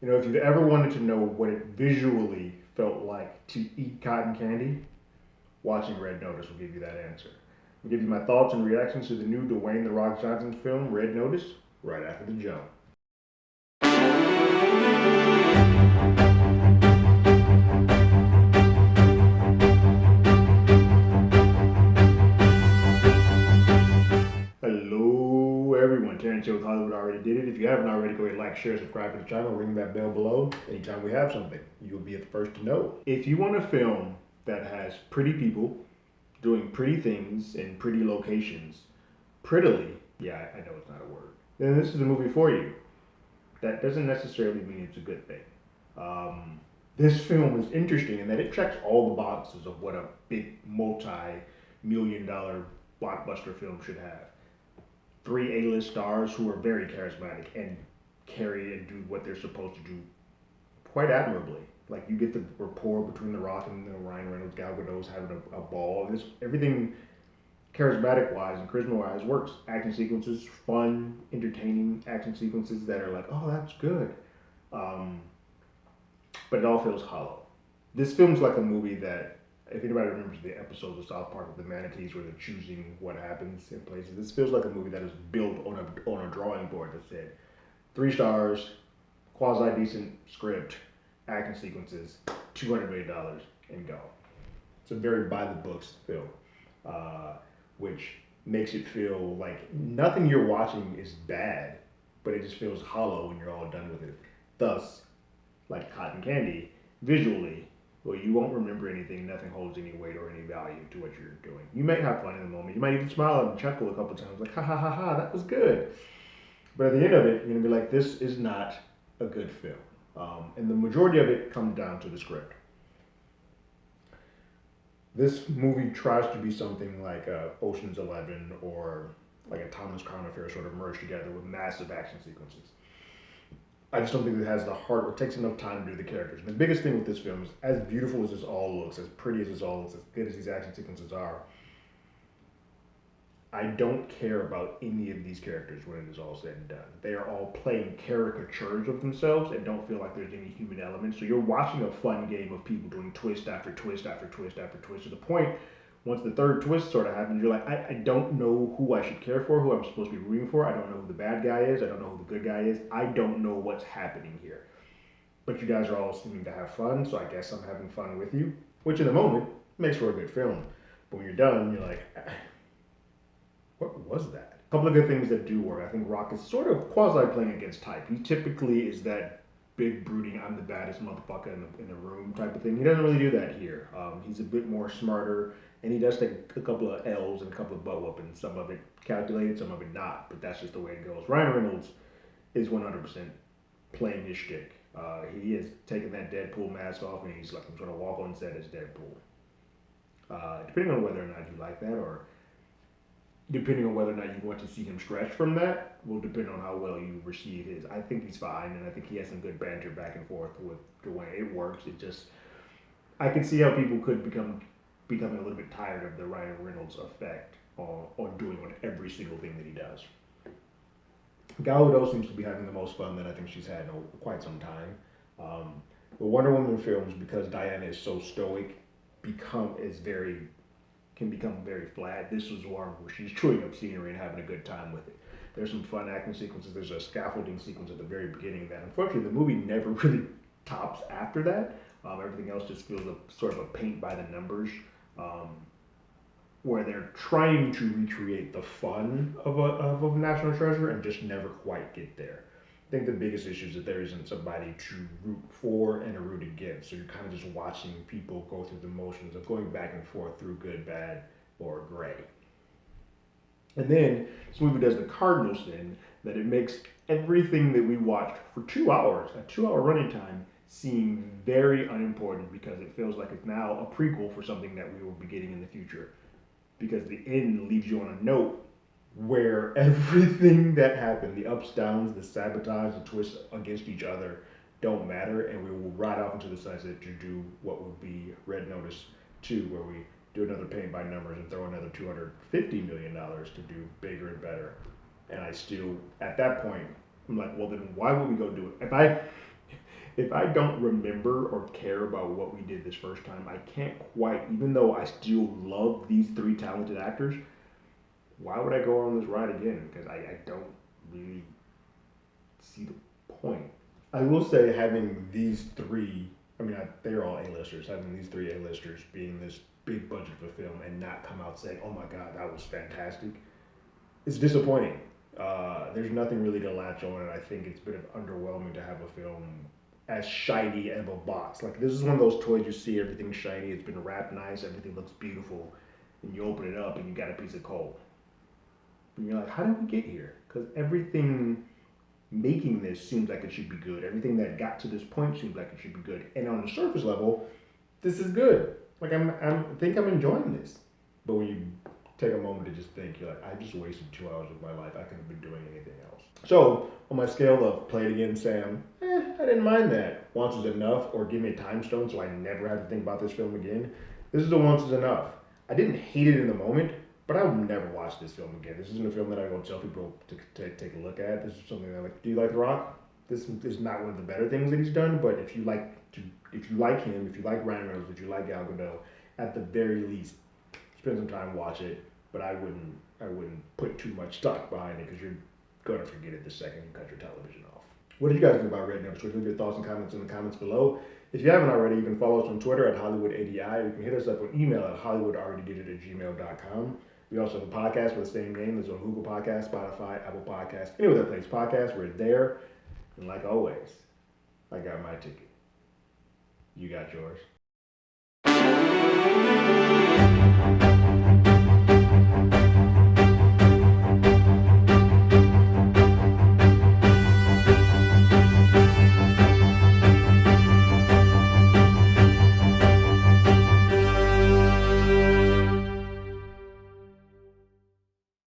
You know, if you've ever wanted to know what it visually felt like to eat cotton candy, watching Red Notice will give you that answer. I'll give you my thoughts and reactions to the new Dwayne The Rock Johnson film, Red Notice, right after the jump. Hello, everyone. Terrence here with Hollywood Already Did It. If you haven't already, go ahead, like, share, subscribe to the channel, ring that bell below. Anytime we have something, you'll be the first to know. If you want a film that has pretty people doing pretty things in pretty locations, prettily, yeah, I know it's not a word, then this is the movie for you. That doesn't necessarily mean it's a good thing. This film is interesting in that it checks all the boxes of what a big multi-million dollar blockbuster film should have. Three A-list stars who are very charismatic and carry and do what they're supposed to do quite admirably. Like you get the rapport between The Rock and Ryan Reynolds, Gal Gadot's having a ball. This everything charismatic wise and charisma wise works. Action sequences, fun, entertaining action sequences that are like, oh, that's good. Um, but it all feels hollow. This film's like a movie that, if anybody remembers the episodes of South Park with the manatees where they're choosing what happens in places, this feels like a movie that is built on a drawing board that said 3 stars, quasi decent script, action sequences, $200 million, and go. It's a very by the books film, uh, which makes it feel like nothing you're watching is bad, but it just feels hollow when you're all done with it. Thus, like cotton candy, visually, well, you won't remember anything. Nothing holds any weight or any value to what you're doing. You may have fun in the moment. You might even smile and chuckle a couple times, like, ha ha ha ha, that was good. But at the end of it, you're going to be like, this is not a good film. And the majority of it comes down to the script. This movie tries to be something like Ocean's 11 or like a Thomas Crown Affair sort of merged together with massive action sequences. I just don't think it has the heart or takes enough time to do the characters. The biggest thing with this film is, as beautiful as this all looks, as pretty as this all looks, as good as these action sequences are, I don't care about any of these characters when it is all said and done. They are all playing caricatures of themselves and don't feel like there's any human element. So you're watching a fun game of people doing twist after twist after twist after twist to the point once the third twist sort of happens, you're like, I don't know who I should care for, who I'm supposed to be rooting for. I don't know who the bad guy is. I don't know who the good guy is. I don't know what's happening here. But you guys are all seeming to have fun, so I guess I'm having fun with you, which in the moment makes for a good film. But when you're done, you're like, what was that? A couple of good things that do work. I think Rock is sort of quasi playing against type. He typically is that big brooding, I'm the baddest motherfucker in the room type of thing. He doesn't really do that here. He's a bit more smarter, and he does take a couple of L's and a couple of butt whoopings. Some of it calculated, some of it not, but that's just the way it goes. Ryan Reynolds is 100% playing his shtick. He has taken that Deadpool mask off, and he's like, I'm going to walk on set as Deadpool. Depending on whether or not you like that, or depending on whether or not you want to see him stretch from that, will depend on how well you receive his. I think he's fine, and I think he has some good banter back and forth with Dwayne. It works. It just, I can see how people could becoming a little bit tired of the Ryan Reynolds effect on doing on every single thing that he does. Gal Gadot seems to be having the most fun that I think she's had in quite some time. The Wonder Woman films, because Diana is so stoic, become is very can become very flat. This was one where she's chewing up scenery and having a good time with it. There's some fun acting sequences. There's a scaffolding sequence at the very beginning that, unfortunately, the movie never really tops after that. Everything else just feels sort of a paint by the numbers, um, where they're trying to recreate the fun of a national treasure and just never quite get there. I think the biggest issue is that there isn't somebody to root for and a root against. So you're kind of just watching people go through the motions of going back and forth through good, bad, or gray. And then this movie does the cardinal sin that it makes everything that we watched for 2 hours, a 2 hour running time, seem very unimportant because it feels like it's now a prequel for something that we will be getting in the future. Because the end leaves you on a note where everything that happened, the ups, downs, the sabotage, the twists against each other, don't matter, and we will ride off into the sunset to do what would be Red Notice 2, where we do another paint by numbers and throw another $250 million to do bigger and better. And I still, at that point, I'm like, well, then why would we go do it? if I don't remember or care about what we did this first time, I can't quite, even though I still love these three talented actors, why would I go on this ride again? Because I don't really see the point. I will say having these three, I mean, they're all A-listers, having these three A-listers being this big budget of a film and not come out saying, oh my God, that was fantastic, it's disappointing. There's nothing really to latch on, and I think it's been underwhelming to have a film as shiny as a box. Like, this is one of those toys you see, everything's shiny, it's been wrapped nice, everything looks beautiful, and you open it up and you got a piece of coal. And you're like, how did we get here? Because everything making this seems like it should be good. Everything that got to this point seems like it should be good. And on the surface level, this is good. Like, I think I'm enjoying this. But when you take a moment to just think, you're like, I just wasted 2 hours of my life. I could have been doing anything else. So, on my scale of play it again, Sam, I didn't mind that. Once is enough, or give me a time stone so I never have to think about this film again. This is the once is enough. I didn't hate it in the moment, but I would never watch this film again. This isn't a film that I go tell people to take a look at. This is something that I'm like, do you like The Rock? This is not one of the better things that he's done, but if you like him, if you like Ryan Reynolds, if you like Gal Gadot, at the very least, spend some time, watch it. But I wouldn't put too much stock behind it because you're gonna forget it the second you cut your television off. What did you guys think about Red Numbers? Leave your thoughts and comments in the comments below. If you haven't already, you can follow us on Twitter at HollywoodADI. You can hit us up on email at HollywoodAlreadyDidIt@gmail.com. We also have a podcast with the same name. It's on Google Podcasts, Spotify, Apple Podcasts, anywhere that plays podcasts. We're there. And like always, I got my ticket. You got yours.